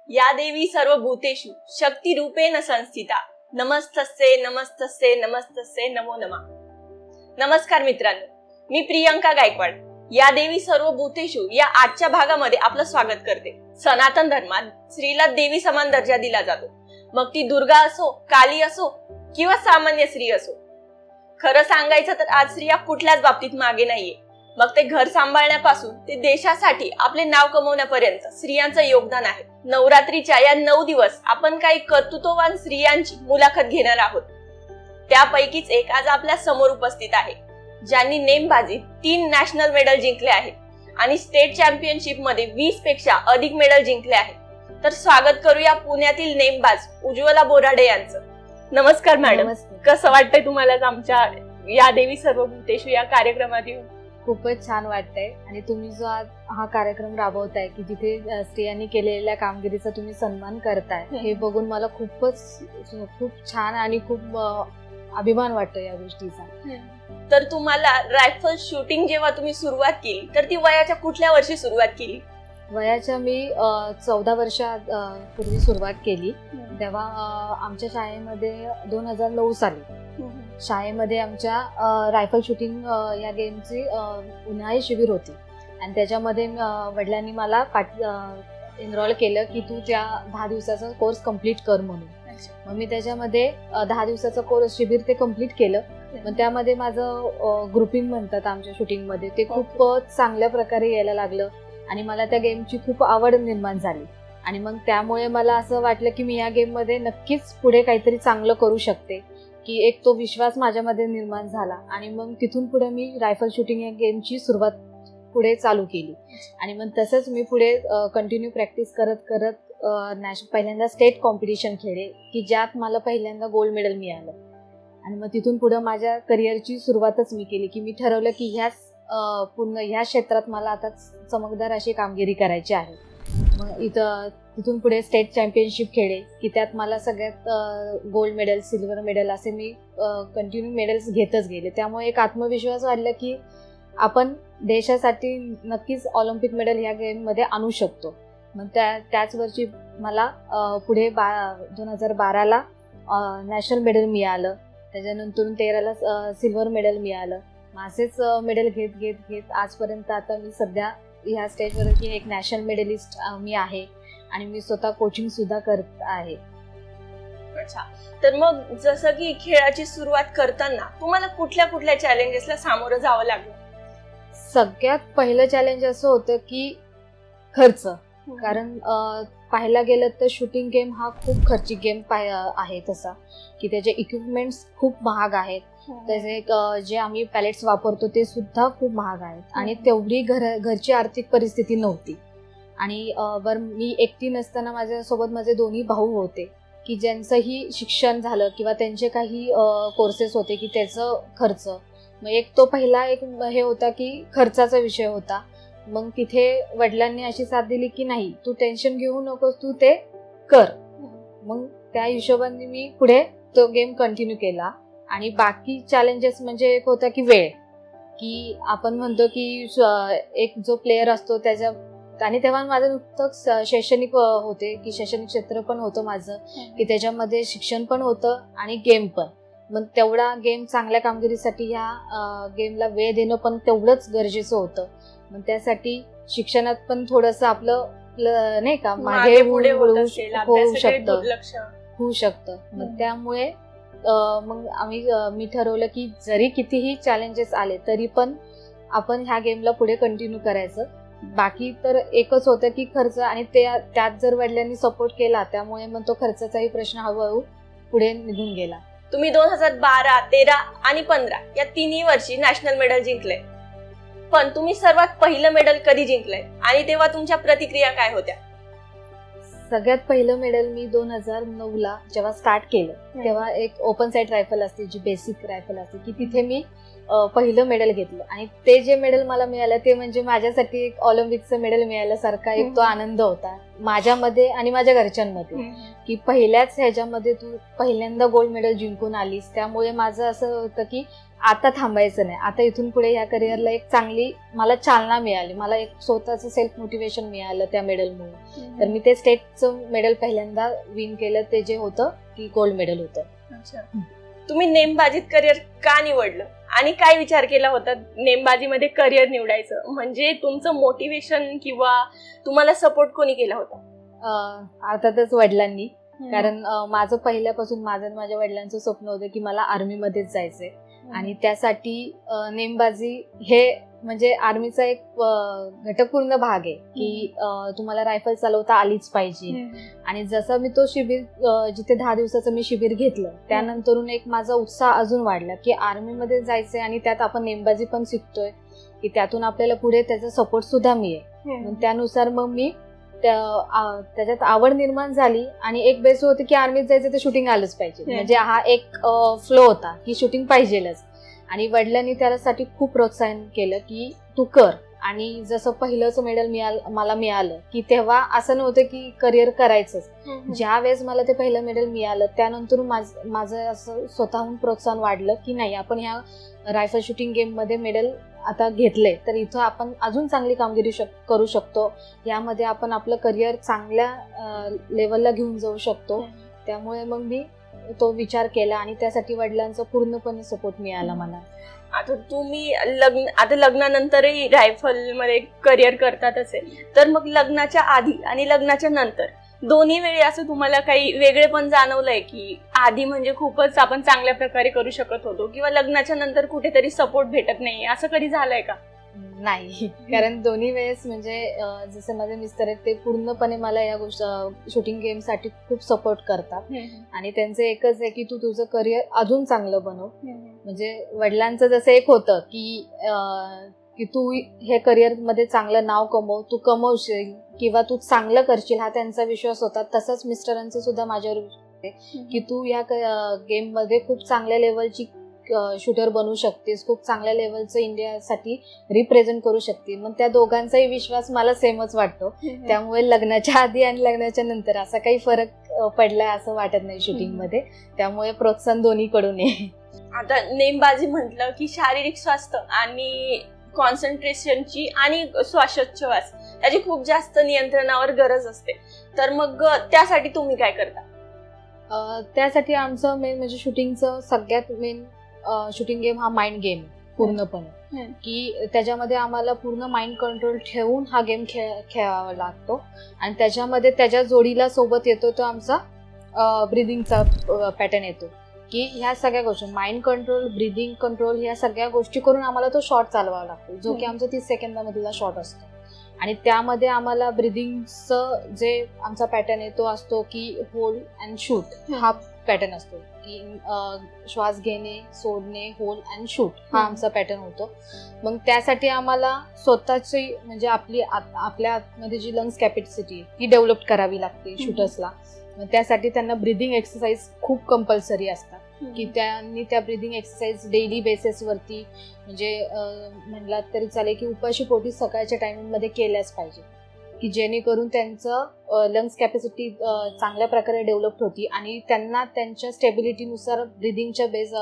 या देवी सर्वभूतेषु शक्तिरूपेण संस्थिता नमस्तस्ये नमस्तस्ये नमस्तस्ये नमो नमः. नमस्कार मित्रांनो, मी प्रियंका गायकवाड या देवी सर्वभूतेषु या आजच्या भागामध्ये आपलं स्वागत करते. सनातन धर्मात स्त्रीला देवी समान दर्जा दिला जातो, मग ती दुर्गा असो, काली असो किंवा सामान्य स्त्री असो. खरं सांगायचं तर आज स्त्रिया कुठल्याच बाबतीत मागे नाहीये. मग ते घर सांभाळण्यापासून ते देशासाठी आपले नाव कमवण्यापर्यंत स्त्रियांचं योगदान आहे. नवरात्रीच्या या 9 दिवस आपण काही कर्तृत्ववान स्त्रियांची मुलाखत घेणार आहोत. त्यापैकीच एक आज आपल्या समोर उपस्थित आहे, ज्यांनी नेमबाजीत 3 नॅशनल मेडल जिंकले आहेत आणि स्टेट चॅम्पियनशिप मध्ये 20 पेक्षा अधिक मेडल जिंकले आहेत. तर स्वागत करूया पुण्यातील नेमबाज उज्ज्वला बोराडे यांचं. नमस्कार मॅडम. कसं वाटतंय तुम्हाला आमच्या या देवी सर्वभूतेषु या कार्यक्रमात येऊन? खूपच छान वाटतंय. आणि तुम्ही जो आज हा कार्यक्रम राबवताय की जिथे स्त्रियांनी केलेल्या कामगिरीचा तुम्ही सन्मान करताय, हे बघून मला खूप छान आणि खूप अभिमान वाटतो या गोष्टीचा. तर तुम्हाला रायफल शूटिंग जेव्हा तुम्ही सुरुवात केली तर ती वयाच्या कुठल्या वर्षी सुरुवात केली? वयाच्या मी 14 वर्षापूर्वी सुरुवात केली. तेव्हा आमच्या शाळेमध्ये 2009 साली शाळेमध्ये आमच्या रायफल शूटिंग या गेमची उन्हाळी शिबिर होती आणि त्याच्यामध्ये वडिलांनी मला एनरोल केलं की तू त्या 10 दिवसाचा कोर्स कम्प्लीट कर म्हणून. मग मी त्याच्यामध्ये 10 दिवसाचा कोर्स शिबिर ते कम्प्लीट केलं. मग त्यामध्ये माझं ग्रुपिंग म्हणतात आमच्या शूटिंगमध्ये ते खूप चांगल्या प्रकारे यायला लागलं आणि मला त्या गेमची खूप आवड निर्माण झाली. आणि मग त्यामुळे मला असं वाटलं की मी या गेममध्ये नक्कीच पुढे काहीतरी चांगलं करू शकते, की एक तो विश्वास माझ्यामध्ये निर्माण झाला. आणि मग तिथून पुढे मी रायफल शूटिंग या गेमची सुरुवात पुढे चालू केली. आणि मग तसंच मी पुढे कंटिन्यू प्रॅक्टिस करत पहिल्यांदा स्टेट कॉम्पिटिशन खेळले की ज्यात मला पहिल्यांदा गोल्ड मेडल मिळालं. आणि मग तिथून पुढे माझ्या करिअरची सुरुवातच मी केली की मी ठरवलं की ह्या क्षेत्रात मला आता चमकदार अशी कामगिरी करायची आहे. मग तिथून पुढे स्टेट चॅम्पियनशिप खेळले की त्यात मला सगळ्यात गोल्ड मेडल, सिल्वर मेडल असे मी कंटिन्यू मेडल्स घेतच गेले. त्यामुळे एक आत्मविश्वास वाढला की आपण देशासाठी नक्कीच ऑलिम्पिक मेडल ह्या गेममध्ये आणू शकतो. मग त्याच वर्षी मला पुढे 2012ला नॅशनल मेडल मिळालं. त्याच्यानंतर 13ला सिल्वर मेडल मिळालं. असेच मेडल घेत आजपर्यंत आता मी सध्या ह्या स्टेजवर एक नॅशनल मेडलिस्ट मी आहे आणि मी स्वतः कोचिंग सुद्धा करत आहे. अच्छा, तर मग जसं की खेळाची सुरुवात करताना तुम्हाला कुठल्या चॅलेंजेसला सामोरं जावं लागलं? सगळ्यात पहिलं चॅलेंज असं होतं की खर्च. कारण पाहायला गेलं तर शूटिंग गेम हा खूप खर्चिक गेम आहे तसा, की त्याचे इक्विपमेंट्स खूप महाग आहेत. तसे जे आम्ही पॅलेट्स वापरतो ते सुद्धा खूप महाग आहेत आणि तेवढी घरची आर्थिक परिस्थिती नव्हती. आणि मी एकटी नसताना माझ्यासोबत माझे 2 भाऊ होते की ज्यांचंही शिक्षण झालं किंवा त्यांचे काही कोर्सेस होते की त्याचं खर्च. मग तो पहिला हे होता की खर्चाचा विषय होता. मग तिथे वडिलांनी अशी साथ दिली की नाही, तू टेन्शन घेऊ नकोस, तू ते कर. मग त्या हिशोबाने मी पुढे तो गेम कंटिन्यू केला. आणि बाकी चॅलेंजेस म्हणजे एक होता की वेळ, की आपण म्हणतो की एक जो प्लेयर असतो त्याच्या, आणि तेव्हा माझं नुकतंच शैक्षणिक होते की शैक्षणिक क्षेत्र पण होतं माझं, की त्याच्यामध्ये शिक्षण पण होतं आणि गेम पण. मग तेवढा गेम चांगल्या कामगिरीसाठी ह्या गेमला वेळ देणं पण तेवढंच गरजेचं होतं. मग त्यासाठी शिक्षणात पण थोडंसं आपलं नाही का मागे होऊ शकतं. मग त्यामुळे मी ठरवलं की जरी कितीही चॅलेंजेस आले तरी पण आपण ह्या गेमला पुढे कंटिन्यू करायचं. बाकी तर एकच होतं की खर्च, आणि त्यात जर वडिलांनी सपोर्ट केला त्यामुळे मग तो खर्चाचाही प्रश्न हळूहळू पुढे निघून गेला. तुम्ही 2012, 13 आणि 15 या 3 वर्षी नॅशनल मेडल जिंकले, पण तुम्ही सर्वात पहिलं मेडल कधी जिंकलंय आणि तेव्हा तुमच्या प्रतिक्रिया काय होत्या? सगळ्यात पहिलं मेडल मी 2009ला जेव्हा स्टार्ट केलं तेव्हा एक ओपन साईड रायफल असते, जी बेसिक रायफल असते, की तिथे मी पहिलं मेडल घेतलं. आणि ते जे मेडल मला मिळालं ते म्हणजे माझ्यासाठी एक ऑलिम्पिकचं मेडल मिळाल्यासारखा एक तो आनंद होता माझ्यामध्ये आणि माझ्या घरच्यांमध्ये, की पहिल्याच ह्याच्यामध्ये तू पहिल्यांदा गोल्ड मेडल जिंकून आलीस. त्यामुळे माझं असं होतं की आता थांबायचं नाही, आता इथून पुढे ह्या करिअरला एक चांगली मला चालना मिळाली, मला एक स्वतःचं सेल्फ मोटिवेशन मिळालं त्या मेडलमुळे. तर मी ते स्टेटचं मेडल पहिल्यांदा विन केलं, ते जे होतं की गोल्ड मेडल होतं. तुम्ही नेमबाजीत करिअर का निवडलं आणि काय विचार केला होता नेमबाजीमध्ये करिअर निवडायचं, म्हणजे तुमचं मोटिवेशन किंवा तुम्हाला सपोर्ट कोणी केला होता? अर्थातच वडिलांनी, कारण माझं पहिल्यापासून माझं आणि माझ्या वडिलांचं स्वप्न होतं की मला आर्मीमध्येच जायचंय. आणि त्यासाठी नेमबाजी हे म्हणजे आर्मीचा एक घटकपूर्ण भाग आहे की तुम्हाला रायफल चालवता आलीच पाहिजे. आणि जसं मी तो शिबिर जिथे 10 दिवसाचं मी शिबिर घेतलं, त्यानंतरून एक माझा उत्साह अजून वाढला की आर्मीमध्ये जायचंय आणि त्यात आपण नेमबाजी पण शिकतोय, की त्यातून आपल्याला पुढे त्याचा सपोर्ट सुद्धा मिळेल. त्यानुसार मग मी त्याच्यात आवड निर्माण झाली. आणि एक बेस होती की आर्मीत जायचं तर शूटिंग आलंच पाहिजे, म्हणजे हा एक फ्लो होता की शूटिंग पाहिजेलच. आणि वडिलांनी त्यासाठी खूप प्रोत्साहन केलं की तू कर. आणि जसं पहिलंच मेडल मला मिळालं की तेव्हा असं नव्हतं की करिअर करायचंच. ज्या वेळेस मला ते पहिलं मेडल मिळालं त्यानंतर माझं असं स्वतःहून प्रोत्साहन वाढलं की नाही, आपण ह्या रायफल शूटिंग गेम मध्ये मेडल आता घेतलंय तर इथं आपण अजून चांगली कामगिरी करू शकतो, यामध्ये आपण आपलं करिअर चांगल्या लेवलला घेऊन जाऊ शकतो. त्यामुळे मग मी तो विचार केला आणि त्यासाठी वडिलांचा पूर्णपणे सपोर्ट मिळाला मला. आता तुम्ही लग्नानंतरही रायफल मध्ये करिअर करतात असेल, तर मग लग्नाच्या आधी आणि लग्नाच्या नंतर दोन्ही वेळी असं तुम्हाला काही वेगळे पण जाणवलंय की आधी म्हणजे खूपच आपण चांगल्या प्रकारे करू शकत होतो किंवा लग्नाच्या नंतर कुठेतरी सपोर्ट भेटत नाही, असं कधी झालंय का? नाही, कारण दोन्ही वेळेस म्हणजे जसे माझे मिस्टर आहेत ते पूर्णपणे मला या गोष्ट शूटिंग गेम साठी खूप सपोर्ट करतात. आणि त्यांचं एकच आहे की तू तुझं करिअर अजून चांगलं बनव. म्हणजे वडिलांचं जसं एक होतं की तू हे करिअर मध्ये चांगलं नाव कमव, तू कमवशील किंवा तू चांगलं करशील, हा त्यांचा विश्वास होता. तसंच मिस्टरांचं सुद्धा माझ्यावर की तू या गेम मध्ये खूप चांगल्या लेवलची शूटर बनू शकतेस, खूप चांगल्या लेवलचं इंडियासाठी रिप्रेझेंट करू शकते. मग त्या दोघांचाही विश्वास मला सेमच वाटतो. त्यामुळे लग्नाच्या आधी आणि लग्नाच्या नंतर असा काही फरक पडलाय असं वाटत नाही शूटिंग मध्ये. त्यामुळे प्रोत्साहन दोन्हीकडून आहे. आता नेमबाजी म्हटलं की शारीरिक स्वास्थ्य आणि कॉन्सन्ट्रेशनची आणि श्वासोच्छवास याची खूप जास्त नियंत्रणावर गरज असते, तर मग त्यासाठी तुम्ही काय करता? त्यासाठी आमचं मेन म्हणजे शूटिंगचं सगळ्यात मेन शूटिंग गेम हा माइंड गेम पूर्णपणे, की त्याच्यामध्ये आम्हाला पूर्ण माइंड कंट्रोल ठेवून हा गेम खेळावा लागतो. आणि त्याच्यामध्ये त्याच्या जोडीला सोबत येतो तो आमचा ब्रिदिंगचा पॅटर्न येतो, की ह्या सगळ्या गोष्टी माइंड कंट्रोल, ब्रिदिंग कंट्रोल ह्या सगळ्या गोष्टी करून आम्हाला तो शॉट चालवावा लागतो, जो की आमचा 30 सेकंदामधला शॉट असतो. आणि त्यामध्ये आम्हाला ब्रिदिंगचं जे आमचा पॅटर्न आहे तो असतो की होल्ड अँड शूट हा पॅटर्न असतो, की श्वास घेणे, सोडणे, होल्ड अँड शूट हा आमचा पॅटर्न होतो. मग त्यासाठी आम्हाला स्वतःची म्हणजे आपल्या आतमध्ये जी लंग्स कॅपॅसिटी ही डेव्हलप करावी लागते शूटर्सला. मग त्यासाठी त्यांना ब्रिदिंग एक्सरसाइज खूप कंपल्सरी असतात, की त्यांनी त्या ब्रिदिंग एक्सरसाइज डेली बेसिसवरती म्हणजे म्हणलात तरी चालेल की उपाशी पोटी सकाळच्या टायमिंगमध्ये केल्याच पाहिजे, की जेणेकरून त्यांचं लंग्स कॅपॅसिटी चांगल्या प्रकारे डेव्हलप होती आणि त्यांना त्यांच्या स्टेबिलिटीनुसार ब्रिदिंगच्या बेस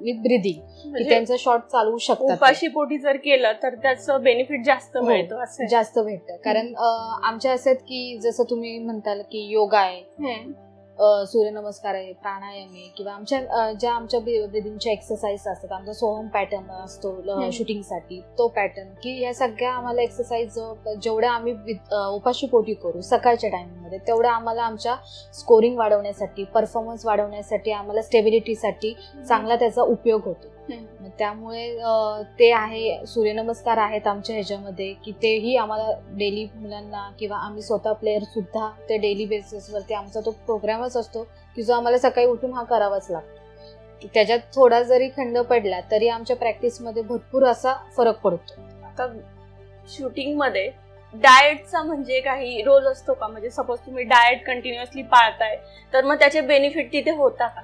विथ ब्रिदिंग की त्यांचं शॉट चालवू शकतात. उपाशी पोटी जर केलं तर त्याचं बेनिफिट जास्त मिळतं, असं जास्त भेटतं. कारण आमच्या असं की जसं तुम्ही म्हणताल की योगा आहे, सूर्यनमस्कार आहे, प्राणायाम आहे, किंवा आमच्या ब्रिदिंगच्या एक्सरसाइज असतात. आमचा सोहम पॅटर्न असतो शूटिंगसाठी, तो पॅटर्न, की या सगळ्या आम्हाला एक्सरसाइज जेवढ्या आम्ही उपाशी पोटी करू सकाळच्या टायमिंगमध्ये तेवढ्या आम्हाला आमच्या स्कोरिंग वाढवण्यासाठी, परफॉर्मन्स वाढवण्यासाठी, आम्हाला स्टेबिलिटीसाठी चांगला त्याचा उपयोग होतो. त्यामुळे ते आहे. सूर्यनमस्कार आहेत आमच्या ह्याच्यामध्ये, की तेही आम्हाला डेली मुलांना किंवा आम्ही स्वतः प्लेयर सुद्धा ते डेली बेसिसवरती आमचा तो प्रोग्रामच असतो की जो आम्हाला सकाळी उठून हा करावाच लागतो. त्याच्यात थोडा जरी खंड पडला तरी आमच्या प्रॅक्टिसमध्ये भरपूर असा फरक पडतो. आता शूटिंग मध्ये डाएटचा म्हणजे काही रोल असतो का? म्हणजे सपोज तुम्ही डाएट कंटिन्युअसली पाळताय तर मग त्याचे बेनिफिट तिथे होता का?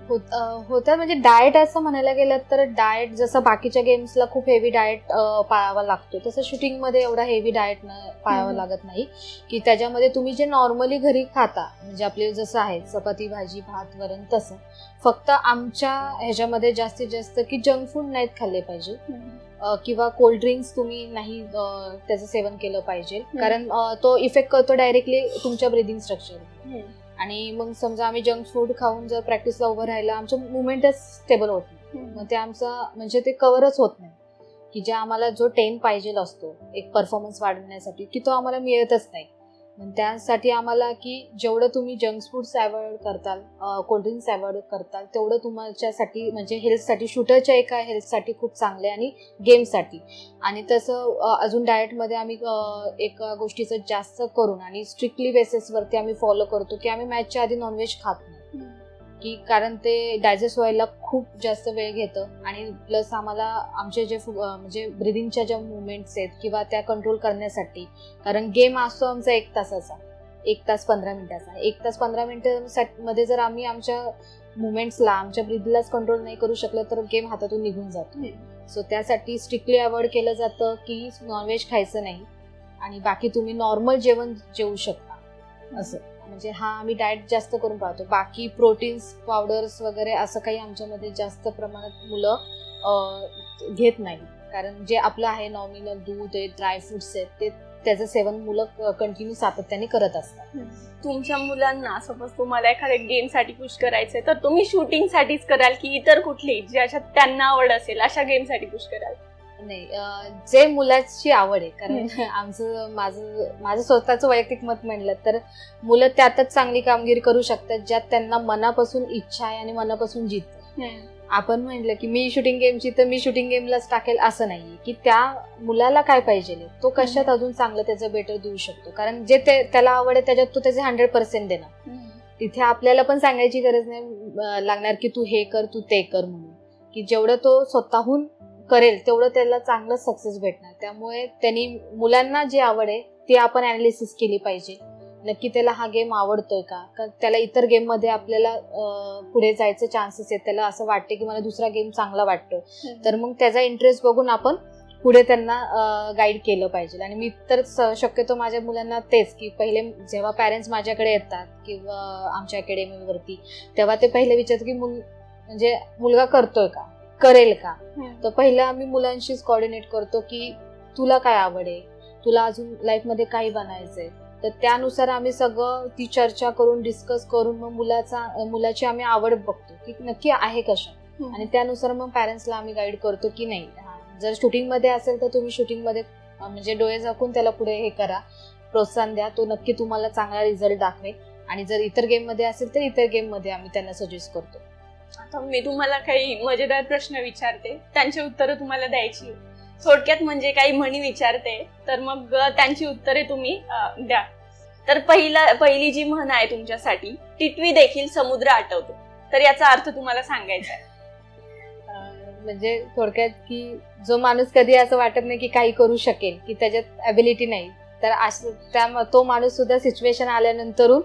होतं म्हणजे डाएट असं म्हणायला गेलं तर डाएट जसं बाकीच्या गेम्सला खूप हेवी डाएट पाळावा लागतो तसं शूटिंगमध्ये एवढा हेवी डाएट पाळावा लागत नाही. की त्याच्यामध्ये तुम्ही जे नॉर्मली घरी खाता म्हणजे आपले जसं आहे चपाती भाजी भात वरण तसं फक्त आमच्या ह्याच्यामध्ये जास्तीत जास्त की जंक फूड नाहीत खाल्ले पाहिजे किंवा कोल्ड ड्रिंक्स तुम्ही नाही त्याचं सेवन केलं पाहिजे कारण तो इफेक्ट करतो डायरेक्टली तुमच्या ब्रिदिंग स्ट्रक्चर. आणि मग समजा आम्ही जंक फूड खाऊन जर प्रॅक्टिसला उभं राहिलं आमचं मुवमेंटच स्टेबल होत नाही मग ते आमचं म्हणजे ते कव्हरच होत नाही की जे आम्हाला जो 10 पाहिजे असतो एक परफॉर्मन्स वाढवण्यासाठी की तो आम्हाला मिळतच नाही. मग त्यासाठी आम्हाला की जेवढं तुम्ही जंक फूड्स अवॉइड करताल कोल्ड्रिंक्स अवॉइड करताल तेवढं तुमच्यासाठी म्हणजे हेल्थसाठी शूटरच्या एका हेल्थसाठी खूप चांगले आणि गेमसाठी. आणि तसं अजून डाएटमध्ये आम्ही एका गोष्टीचं जास्त करून आणि स्ट्रिक्टली बेसिसवरती आम्ही फॉलो करतो की आम्ही मॅचच्या आधी नॉनव्हेज खात नाही की कारण ते डायजेस्ट व्हायला खूप जास्त वेळ घेतं आणि प्लस आम्हाला आमचे जे म्हणजे ब्रिदिंगच्या ज्या मुवमेंट्स आहेत किंवा त्या कंट्रोल करण्यासाठी कारण गेम असतो आमचा 1 तासाचा 1 तास 15 मिनिटाचा 1 तास 15 मिनिटांमध्ये जर आम्ही आमच्या मुवमेंट्सला आमच्या ब्रीथलाच कंट्रोल नाही करू शकलं तर गेम हातातून निघून जातो. सो त्यासाठी स्ट्रिक्टली अवॉइड केलं जातं की नॉनव्हेज खायचं नाही आणि बाकी तुम्ही नॉर्मल जेवण जेवू शकता असं म्हणजे हा आम्ही डाएट जास्त करून पाहतो. बाकी प्रोटीन्स पावडर्स वगैरे असं काही आमच्यामध्ये जास्त प्रमाणात मुलं घेत नाही कारण जे आपलं आहे नॉमिनल दूध आहे ड्रायफ्रुट्स आहेत ते त्याचं सेवन मुलं कंटिन्यू सातत्याने करत असतात. तुमच्या मुलांना सपोज तुम्हाला एखाद्या गेमसाठी पुश करायचंय तर तुम्ही शूटिंगसाठीच कराल की इतर कुठली ज्याच्यात त्यांना आवड असेल अशा गेमसाठी पुश कराल? नाही जे मुलाची आवड आहे कारण आमचं माझं स्वतःचं वैयक्तिक मत म्हणलं तर मुलं त्यातच चांगली कामगिरी करू शकतात ज्यात त्यांना मनापासून इच्छा आहे आणि मनापासून जिद्द. आपण म्हणलं की मी शूटिंग गेमची तर मी शूटिंग गेमलाच टाकेल असं नाहीये की त्या मुलाला काय पाहिजे तो कशात अजून चांगलं त्याचं बेटर देऊ शकतो कारण जे त्याला आवड आहे त्याच्यात तो त्याचे 100% देणार. तिथे आपल्याला पण सांगायची गरज नाही लागणार की तू हे कर तू ते कर म्हणून की जेवढं तो स्वतःहून करेल तेवढं त्याला चांगलं सक्सेस भेटणार. त्यामुळे त्यांनी मुलांना जी आवड आहे ती आपण ॲनालिसिस केली पाहिजे नक्की त्याला हा गेम आवडतोय का त्याला इतर गेममध्ये आपल्याला पुढे जायचे चान्सेस आहेत त्याला असं वाटते की मला दुसरा गेम चांगला वाटतो तर मग त्याचा इंटरेस्ट बघून आपण पुढे त्यांना गाईड केलं पाहिजे. आणि मी तर शक्यतो माझ्या मुलांना तेच की पहिले जेव्हा पॅरेंट्स माझ्याकडे येतात किंवा आमच्या अकॅडमीवरती तेव्हा ते पहिले विचारतात की म्हणजे मुलगा करतोय का करेल का तर पहिलं आम्ही मुलांशीच कोऑर्डिनेट करतो की तुला काय आवड आहे तुला अजून लाईफमध्ये काही बनायचंय तर त्यानुसार आम्ही सगळं ती चर्चा करून डिस्कस करून मग मुलाची आम्ही आवड बघतो की नक्की आहे कशा आणि त्यानुसार मग पॅरेंट्सला आम्ही गाईड करतो की नाही जर शूटिंगमध्ये असेल तर तुम्ही शूटिंगमध्ये म्हणजे डोळे झाकून त्याला पुढे हे करा प्रोत्साहन द्या तो नक्की तुम्हाला चांगला रिझल्ट दाखवेल. आणि जर इतर गेममध्ये असेल तर इतर गेममध्ये आम्ही त्यांना सजेस्ट करतो. आता मी तुम्हाला काही मजेदार प्रश्न विचारते त्यांची उत्तरं तुम्हाला द्यायची थोडक्यात म्हणजे काही म्हणी विचारते तर मग त्यांची उत्तरे तुम्ही द्या. तर पहिली जी म्हण आहे तुमच्यासाठी टिटवी देखील समुद्र आटवतो तर याचा अर्थ तुम्हाला सांगायचा आहे? म्हणजे थोडक्यात की जो माणूस कधी असं वाटत नाही की काही करू शकेल की त्याच्यात ॲबिलिटी नाही तर तो माणूस सुद्धा सिच्युएशन आल्यानंतरून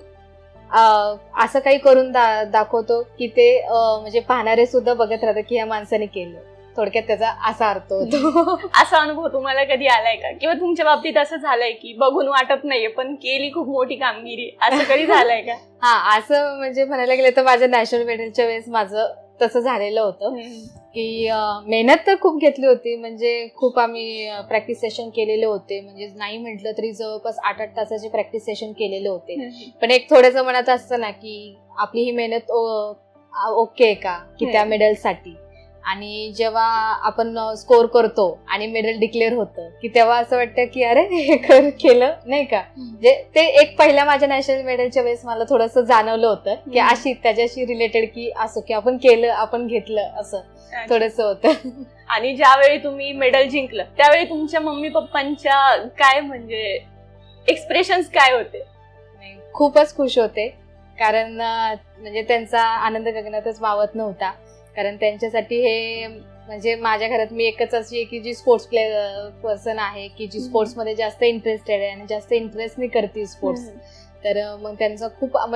असं काही करून दाखवतो की ते म्हणजे पाहणारे सुद्धा बघत राहतात की या माणसाने केलं. थोडक्यात त्याचा असा अर्थ होतो. असा अनुभव तुम्हाला कधी आलाय का किंवा तुमच्या बाबतीत असं झालंय की बघून वाटत नाहीये पण केली खूप मोठी कामगिरी असं कधी झालंय का? हा असं म्हणजे म्हणायला गेलं तर माझ्या नॅशनल मेडलच्या वेळेस माझं तसं झालेलं होतं की मेहनत तर खूप घेतली होती म्हणजे खूप आम्ही प्रॅक्टिस सेशन केलेले होते म्हणजे नाही म्हटलं तरी जवळपास 8-8 तासाचे प्रॅक्टिस सेशन केलेले होते. पण एक थोडंसं मनात असतं ना की आपली ही मेहनत ओके का की त्या मेडलसाठी. आणि जेव्हा आपण स्कोर करतो आणि मेडल डिक्लेअर होतं की तेव्हा असं वाटतं की अरे हे केलं नाही का म्हणजे ते एक पहिल्या माझ्या नॅशनल मेडलच्या वेळेस मला थोडंसं जाणवलं होतं की अशी त्याच्याशी रिलेटेड की असं की आपण केलं आपण घेतलं असं थोडंसं होतं. आणि ज्यावेळी तुम्ही मेडल जिंकलं त्यावेळी तुमच्या मम्मी पप्पांच्या काय म्हणजे एक्सप्रेशन्स काय होते? खूपच खुश होते कारण म्हणजे त्यांचा आनंद गगनातच मावत नव्हता कारण त्यांच्यासाठी हे म्हणजे माझ्या घरात मी एकच अशी आहे की जी स्पोर्ट्स पर्सन आहे की जी स्पोर्ट्समध्ये जास्त इंटरेस्टेड आहे आणि जास्त इंटरेस्टने करते स्पोर्ट्स तर मग त्यांचा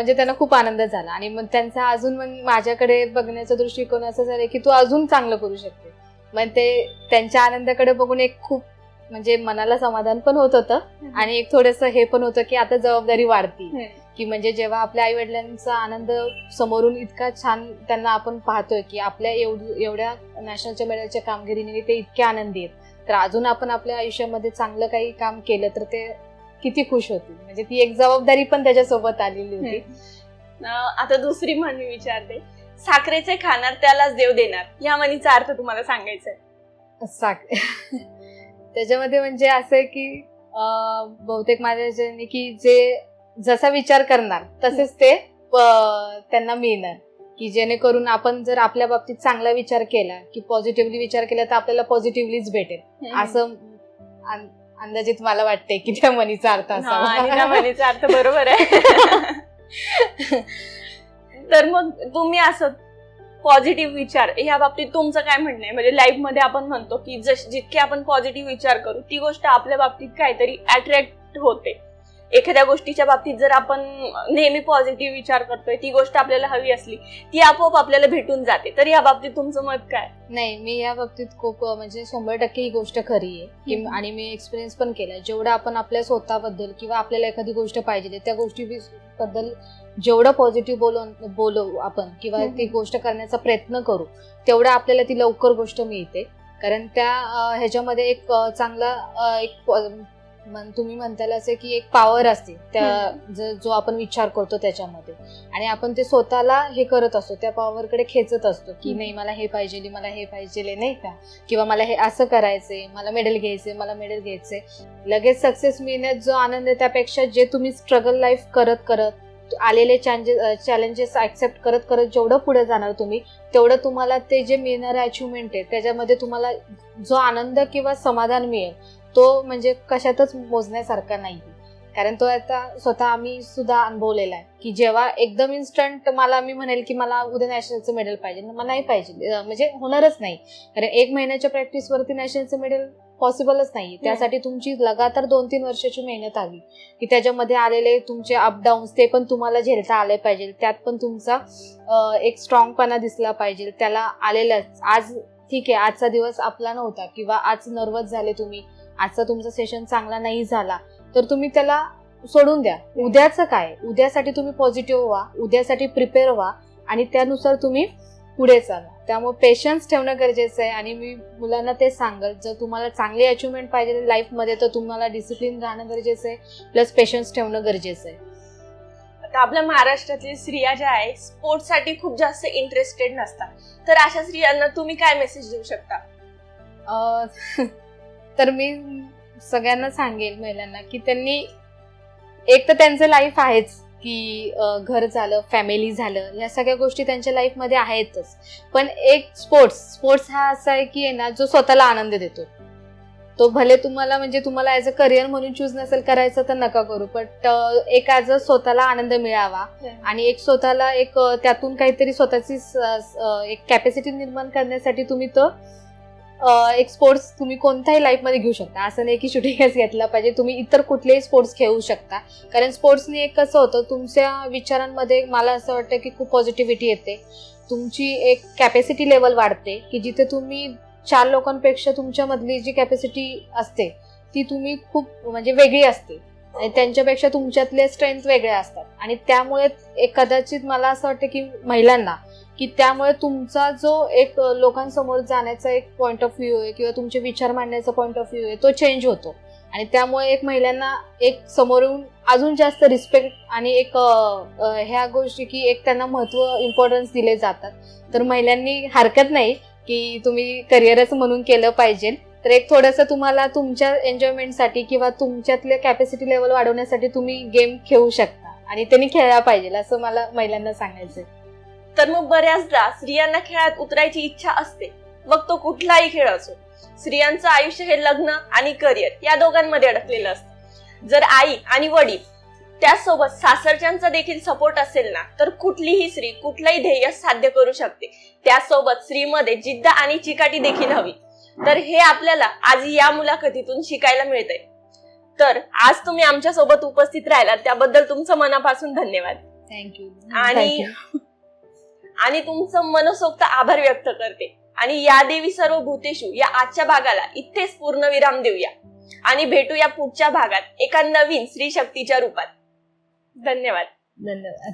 त्यांना खूप आनंद झाला आणि मग त्यांचा अजून मग माझ्याकडे बघण्याचा दृष्टिकोन असं झालं की तू अजून चांगलं करू शकते. मग ते त्यांच्या आनंदाकडे बघून एक खूप मनाला समाधान पण होत होतं आणि एक थोडंसं हे पण होतं की आता जबाबदारी वाढती, की जेव्हा आपल्या आई वडिलांचा आनंद समोरून इतका छान त्यांना आपण पाहतोय की आपल्या एवढ्या नॅशनलच्या मेडलच्या कामगिरीने ते इतके आनंदी आहेत, तर अजून आपण आपल्या आयुष्यामध्ये चांगलं काही काम केलं तर ते किती खुश होती. ती एक जबाबदारी पण त्याच्यासोबत आलेली होती. आता दुसरी म्हण मी विचारते, साखरेचे खाणार त्यालाच देव देणार, या म्हणीचा अर्थ तुम्हाला सांगायचा आहे? त्याच्यामध्ये असं आहे की बहुतेक माझ्या की जे जसा विचार करणार तसेच ते त्यांना मिळणार, की जेणेकरून आपण जर आपल्या बाबतीत चांगला विचार केला की पॉझिटिव्हली विचार केला तर आपल्याला पॉझिटिव्हलीच भेटेल, असं अंदाजित मला वाटते की त्या म्हणीचा अर्थ असावा. म्हणीचा अर्थ बरोबर आहे. तर मग तुम्ही असं पॉझिटिव्ह विचार या बाबतीत तुमचं काय म्हणणं आहे? म्हणजे लाईफ मध्ये आपण म्हणतो की जितके आपण पॉझिटिव्ह विचार करू ती गोष्ट आपल्या बाबतीत काहीतरी अट्रॅक्ट होते. एखाद्या गोष्टीच्या बाबतीत जर आपण नेहमी पॉझिटिव्ह विचार करतोय, ती गोष्ट आपल्याला हवी असली ती आपोआप आपल्याला भेटून जाते. तर या बाबतीत तुमचं मत काय? नाही, मी या बाबतीत खूप 100% ही गोष्ट खरी आहे आणि मी एक्सपिरियन्स पण केला. जेवढं आपण आपल्या स्वतःबद्दल किंवा आपल्याला एखादी गोष्ट पाहिजे त्या गोष्टीबद्दल जेवढं पॉझिटिव्ह बोलू आपण किंवा ती गोष्ट करण्याचा प्रयत्न करू तेवढं आपल्याला ती लवकर गोष्ट मिळते. कारण त्या ह्याच्यामध्ये एक चांगला तुम्ही म्हणताल असे की एक पॉवर असते त्या जो आपण विचार करतो त्याच्यामध्ये, आणि आपण ते स्वतःला हे करत असतो, त्या पॉवरकडे खेचत असतो की नाही मला हे पाहिजे, मला हे पाहिजे, नाही का, किंवा मला हे असं करायचंय, मला मेडल घ्यायचंय. लगेच सक्सेस मिळण्यात जो आनंद आहे त्यापेक्षा जे तुम्ही स्ट्रगल लाईफ करत आलेले चॅलेंजेस ऍक्सेप्ट करत जेवढं पुढे जाणार तुम्ही तेवढं तुम्हाला ते जे मिळणारं अचिव्हमेंट आहे त्याच्यामध्ये तुम्हाला जो आनंद किंवा समाधान मिळेल तो कशातच मोजण्यासारखा नाही. कारण तो आता स्वतः आम्ही सुद्धा अनुभवलेला आहे की जेव्हा एकदम इन्स्टंट मी म्हणेल की मला उद्या नॅशनलचं मेडल पाहिजे, मला नाही पाहिजे, होणारच नाही. कारण 1 महिन्याच्या प्रॅक्टिसवरती नॅशनलचं मेडल पॉसिबलच नाही. त्यासाठी तुमची लगातार 2-3 वर्षाची मेहनत हवी की त्याच्यामध्ये आलेले तुमचे अपडाऊन्स ते पण तुम्हाला झेलता आले पाहिजे. त्यात पण तुमचा एक स्ट्रॉंगपणा दिसला पाहिजे त्याला आलेलाच. आज ठीक आहे, आजचा दिवस आपला नव्हता किंवा आज नर्वस झाले तुम्ही, आजचा तुमचा सेशन चांगला नाही झाला तर तुम्ही त्याला सोडून द्या. उद्याचं काय, उद्यासाठी तुम्ही पॉझिटिव्ह व्हा, उद्यासाठी प्रिपेअर व्हा आणि त्यानुसार तुम्ही पुढे चाला. त्यामुळे पेशन्स ठेवणं गरजेचं आहे. आणि मी मुलांना ते सांगेल, जर तुम्हाला चांगली अचिव्हमेंट पाहिजे लाईफमध्ये तर तुम्हाला डिसिप्लिन राहणं गरजेचं आहे, प्लस पेशन्स ठेवणं गरजेचं आहे. आता आपल्या महाराष्ट्रातल्या स्त्रिया ज्या आहे स्पोर्ट्ससाठी खूप जास्त इंटरेस्टेड नसतात, तर अशा स्त्रियांना तुम्ही काय मेसेज देऊ शकता? तर मी सगळ्यांना सांगेल महिलांना की त्यांनी एक तर त्यांचं लाईफ आहेच की घर झालं, फॅमिली झालं, या सगळ्या गोष्टी त्यांच्या लाईफमध्ये आहेतच, पण एक स्पोर्ट्स हा असा आहे की ना जो स्वतःला आनंद देतो. तो भले तुम्हाला ऍज अ करिअर म्हणून चूज नसेल करायचं तर नका करू, बट एक ऍज अ स्वतःला आनंद मिळावा आणि एक स्वतःला एक त्यातून काहीतरी स्वतःची एक कॅपॅसिटी निर्माण करण्यासाठी तुम्ही तो एक स्पोर्ट्स तुम्ही कोणत्याही लाईफमध्ये घेऊ शकता. असं नाही की शूटिंगच घेतला पाहिजे, तुम्ही इतर कुठलेही स्पोर्ट्स खेळू शकता. कारण स्पोर्ट्सने एक कसं होतं, तुमच्या विचारांमध्ये मला असं वाटतं की खूप पॉझिटिव्हिटी येते, तुमची एक कॅपॅसिटी लेवल वाढते की जिथे तुम्ही 4 लोकांपेक्षा तुमच्यामधली जी कॅपॅसिटी असते ती तुम्ही खूप वेगळी असते आणि त्यांच्यापेक्षा तुमच्यातले स्ट्रेंथ वेगळ्या असतात. आणि त्यामुळे एक कदाचित मला असं वाटतं की महिलांना की त्यामुळे तुमचा जो एक लोकांसमोर जाण्याचा एक पॉइंट ऑफ व्ह्यू आहे किंवा तुमचे विचार मांडण्याचा पॉइंट ऑफ व्ह्यू आहे तो चेंज होतो. आणि त्यामुळे एक महिलांना एक समोरून अजून जास्त रिस्पेक्ट आणि एक ह्या गोष्टी की एक त्यांना महत्त्व इम्पॉर्टन्स दिले जातात. तर महिलांनी हरकत नाही की तुम्ही करिअरच म्हणून केलं पाहिजे, तर एक थोडंसं तुम्हाला तुमच्या एन्जॉयमेंटसाठी किंवा तुमच्यातल्या कॅपॅसिटी लेवल वाढवण्यासाठी तुम्ही गेम खेळू शकता आणि त्यांनी खेळला पाहिजे असं मला महिलांना सांगायचंय. तर मग बऱ्याचदा स्त्रियांना खेळात उतरायची इच्छा असते, मग तो कुठलाही खेळ असो. स्त्रियांचं आयुष्य हे लग्न आणि करिअर या दोघांमध्ये अडकलेलं असतं. जर आई आणि वडील त्याचसोबत सासरच्यांचा देखील सपोर्ट असेल ना तर कुठलीही स्त्री कुठलंही ध्येय साध्य करू शकते. त्यासोबत स्त्रीमध्ये जिद्द आणि चिकाटी देखील हवी. तर हे आपल्याला आज या मुलाखतीतून शिकायला मिळतंय. तर आज तुम्ही आमच्या सोबत उपस्थित राहिलात त्याबद्दल तुमचं मनापासून धन्यवाद. थँक्यू. आणि तुमचं मनसोक्त आभार व्यक्त करते. आणि या देवी सर्व भूतेषु या आजच्या भागाला इथेच पूर्णविराम देऊया आणि भेटूया पुढच्या भागात एका नवीन स्त्री शक्तीच्या रूपात. धन्यवाद. धन्यवाद.